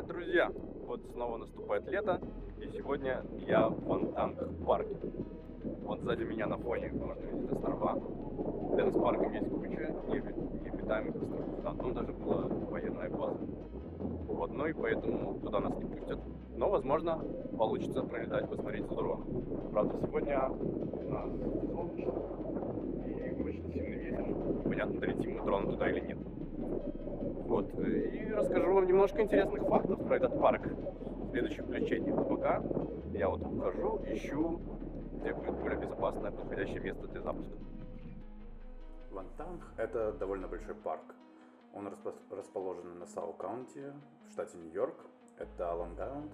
Привет, друзья! Вот снова наступает лето, и сегодня я в Вантанг парке. Вот сзади меня на фоне можно видеть острова. Рядом с парком есть куча необитаемых островов. На одном даже была военная база. Вот, ну и поэтому туда нас не пустят. Но, возможно, получится пролетать, посмотреть с дрона. Правда, сегодня у нас солнечно и очень сильный ветер. Непонятно, долетим мы дрон туда или нет. Вот, и расскажу вам немножко интересных фактов про этот парк в следующем включении. А пока я вот хожу, ищу, где будет более безопасное подходящее место для запуска. Вантанг – это довольно большой парк. Он расположен на Нассау-Каунти в штате Нью-Йорк. Это Лонг-Айленд.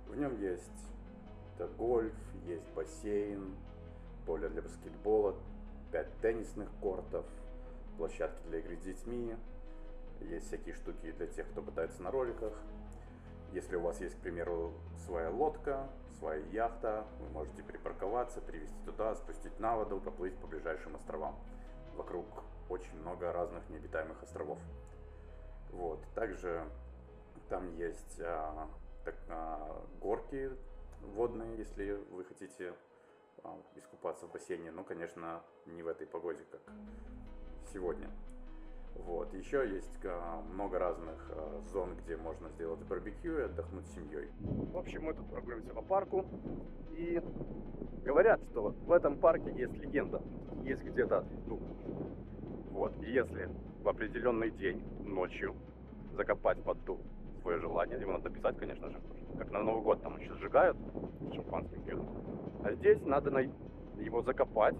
В нем есть гольф, есть бассейн, поле для баскетбола, 5 теннисных кортов, площадки для игры с детьми. Есть всякие штуки для тех, кто катается на роликах. Если у вас есть, к примеру, своя лодка, своя яхта, вы можете припарковаться, привезти туда, спустить на воду, поплыть по ближайшим островам. Вокруг очень много разных необитаемых островов. Вот. Также там есть горки водные, если вы хотите искупаться в бассейне. Но, конечно, не в этой погоде, как сегодня. Вот. Еще есть много разных зон, где можно сделать барбекю и отдохнуть с семьей. В общем, мы тут прогуливаемся по парку, и говорят, что в этом парке есть легенда, есть где-то дух. Вот, и если в определенный день ночью закопать под дуб свое желание, его надо писать, конечно же, как на Новый год там еще сжигают, шампанским пьют, а здесь надо его закопать,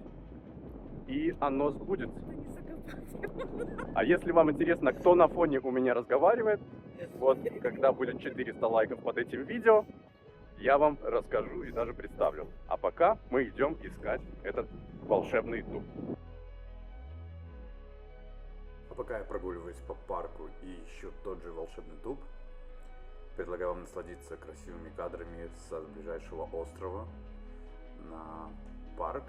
и оно сбудется. А если вам интересно, кто на фоне у меня разговаривает, вот когда будет 400 лайков под этим видео, я вам расскажу и даже представлю. А пока мы идем искать этот волшебный дуб. А пока я прогуливаюсь по парку и ищу тот же волшебный дуб, предлагаю вам насладиться красивыми кадрами с ближайшего острова на парк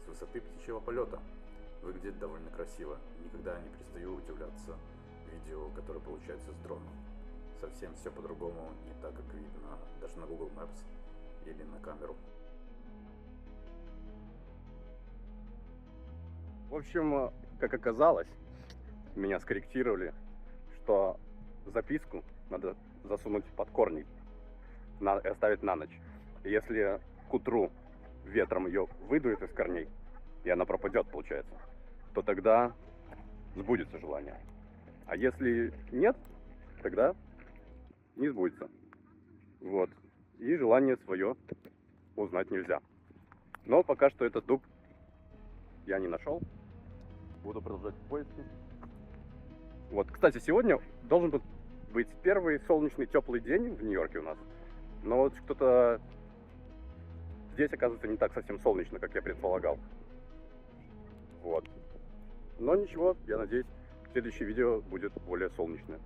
с высоты птичьего полета. Выглядит довольно красиво. Никогда не перестаю удивляться видео, которое получается с дрона. Совсем все по-другому, не так, как видно даже на Google Maps или на камеру. В общем, как оказалось, меня скорректировали, что записку надо засунуть под корни и оставить на ночь. И если к утру ветром ее выдует из корней, и она пропадет, получается, то тогда сбудется желание. А если нет, тогда не сбудется. Вот. И желание свое узнать нельзя. Но пока что этот дуб я не нашел. Буду продолжать поиски. Вот, кстати, сегодня должен быть первый солнечный теплый день в Нью-Йорке у нас. Но вот что-то здесь, оказывается, не так совсем солнечно, как я предполагал. Вот. Но ничего, я надеюсь, следующее видео будет более солнечное.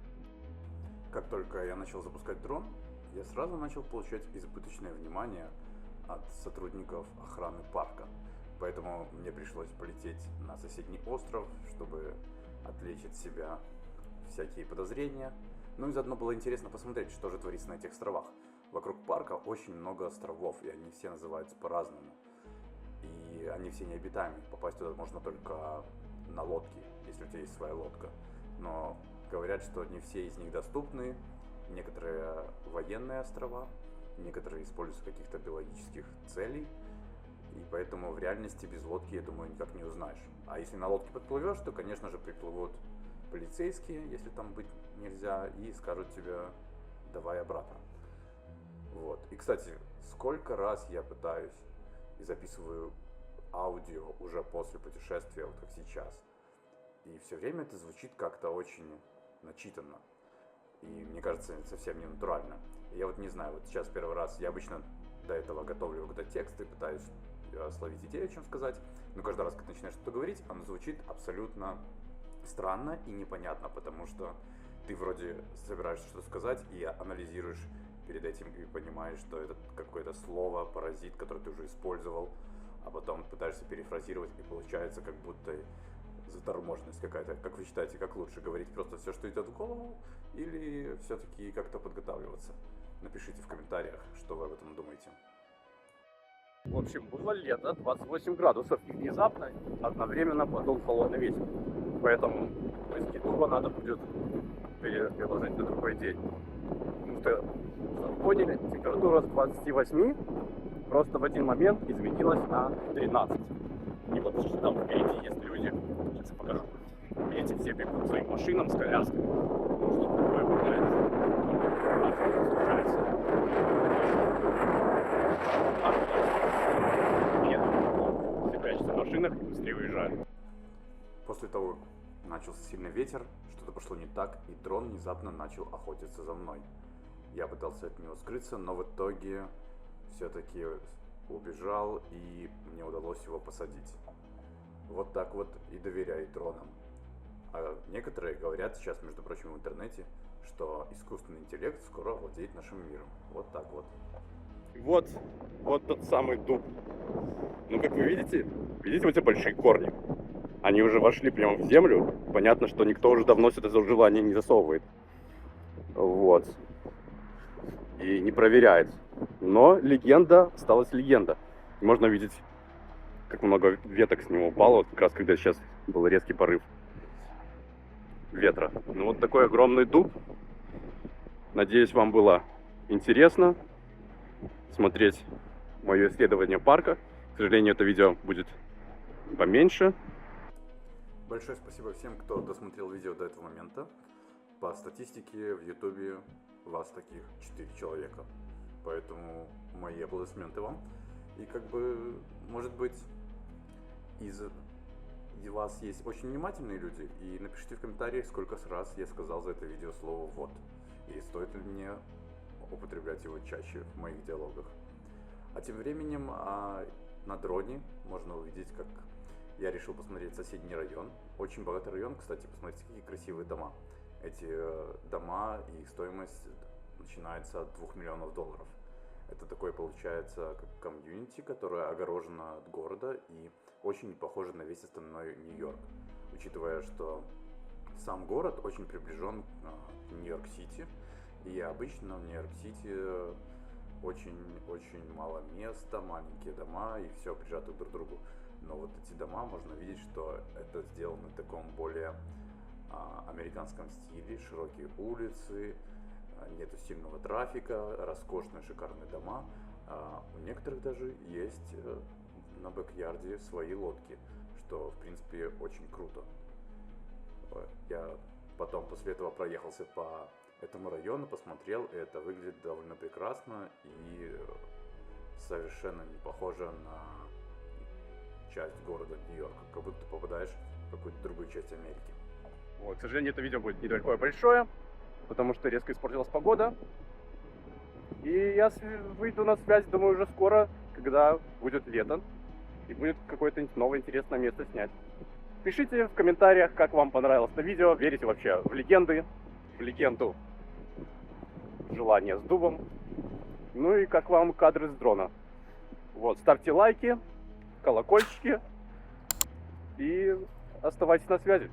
Как только я начал запускать дрон, я сразу начал получать избыточное внимание от сотрудников охраны парка. Поэтому мне пришлось полететь на соседний остров, чтобы отвлечь от себя всякие подозрения. Ну и заодно было интересно посмотреть, что же творится на этих островах. Вокруг парка очень много островов, и они все называются по-разному. И они все необитаемые. Попасть туда можно только на лодке, если у тебя есть своя лодка. Но говорят, что не все из них доступны. Некоторые военные острова, некоторые используются в каких-то биологических целей. И поэтому в реальности без лодки, я думаю, никак не узнаешь. А если на лодке подплывешь, то, конечно же, приплывут полицейские, если там быть нельзя, и скажут тебе: давай обратно. Вот. И, кстати, сколько раз я пытаюсь и записываю аудио уже после путешествия, вот как сейчас. И все время это звучит как-то очень начитанно. И мне кажется, это совсем не натурально. И я вот не знаю, вот сейчас первый раз, я обычно до этого готовлю какой-то текст и пытаюсь словить идею, о чем сказать. Но каждый раз, когда начинаешь что-то говорить, оно звучит абсолютно странно и непонятно, потому что ты вроде собираешься что-то сказать и анализируешь перед этим и понимаешь, что это какое-то слово, паразит, которое ты уже использовал, а потом пытаешься перефразировать, и получается, как будто заторможенность какая-то? Как вы считаете, как лучше говорить просто все, что идет в голову, или все-таки как-то подготавливаться? Напишите в комментариях, что вы об этом думаете. В общем, было лето, 28 градусов, и внезапно одновременно подул холодный ветер. Поэтому поиски дуба надо будет переложить на другой день. Потому что, чтобы поняли, температура с 28 просто в один момент изменилась на 13. И вот там впереди есть люди, сейчас я покажу. Эти все бегут к своим машинам с колясками. Ну, что такое бывает. Нет, все прячутся в машинах и быстрее уезжают. После того, как начался сильный ветер, что-то пошло не так, и дрон внезапно начал охотиться за мной. Я пытался от него скрыться, но в итоге все-таки убежал, и мне удалось его посадить. Вот так вот и доверяй дронам. А некоторые говорят сейчас, между прочим, в интернете, что искусственный интеллект скоро овладеет нашим миром. Вот так вот. Вот тот самый дуб. Ну, как вы видите вот эти большие корни? Они уже вошли прямо в землю. Понятно, что никто уже давно сюда желание не засовывает. Вот. И не проверяет. Но легенда осталась легенда. Можно видеть, как много веток с него упало, вот как раз когда сейчас был резкий порыв ветра. Ну вот такой огромный дуб. Надеюсь, вам было интересно смотреть мое исследование парка. К сожалению, это видео будет поменьше. Большое спасибо всем, кто досмотрел видео до этого момента. По статистике в ютубе вас таких 4 человека. Поэтому мои аплодисменты вам. И может быть, из вас есть очень внимательные люди. И напишите в комментариях, сколько раз я сказал за это видео слово «вот». И стоит ли мне употреблять его чаще в моих диалогах. А тем временем на дроне можно увидеть, как я решил посмотреть соседний район. Очень богатый район, кстати, посмотрите, какие красивые дома. Эти дома, их стоимость начинается от $2 миллионов. Это такое получается как комьюнити, которое огорожено от города и очень похоже на весь остальной Нью-Йорк. Учитывая, что сам город очень приближен к Нью-Йорк-Сити, и обычно в Нью-Йорк-Сити очень мало места, маленькие дома и все прижато друг к другу. Но вот эти дома, можно видеть, что это сделано в таком более американском стиле, широкие улицы, нету сильного трафика, роскошные шикарные дома. У некоторых даже есть на бэк-ярде свои лодки, что в принципе очень круто. Я потом после этого проехался по этому району, посмотрел, и это выглядит довольно прекрасно и совершенно не похоже на часть города Нью-Йорка, как будто ты попадаешь в какую-то другую часть Америки. Вот, к сожалению, это видео будет не такое большое, потому что резко испортилась погода. И я выйду на связь, думаю, уже скоро, когда будет лето, и будет какое-то новое интересное место снять. Пишите в комментариях, как вам понравилось это видео, верите вообще в легенды, в легенду желания с дубом, ну и как вам кадры с дрона. Вот, ставьте лайки, колокольчики и оставайтесь на связи.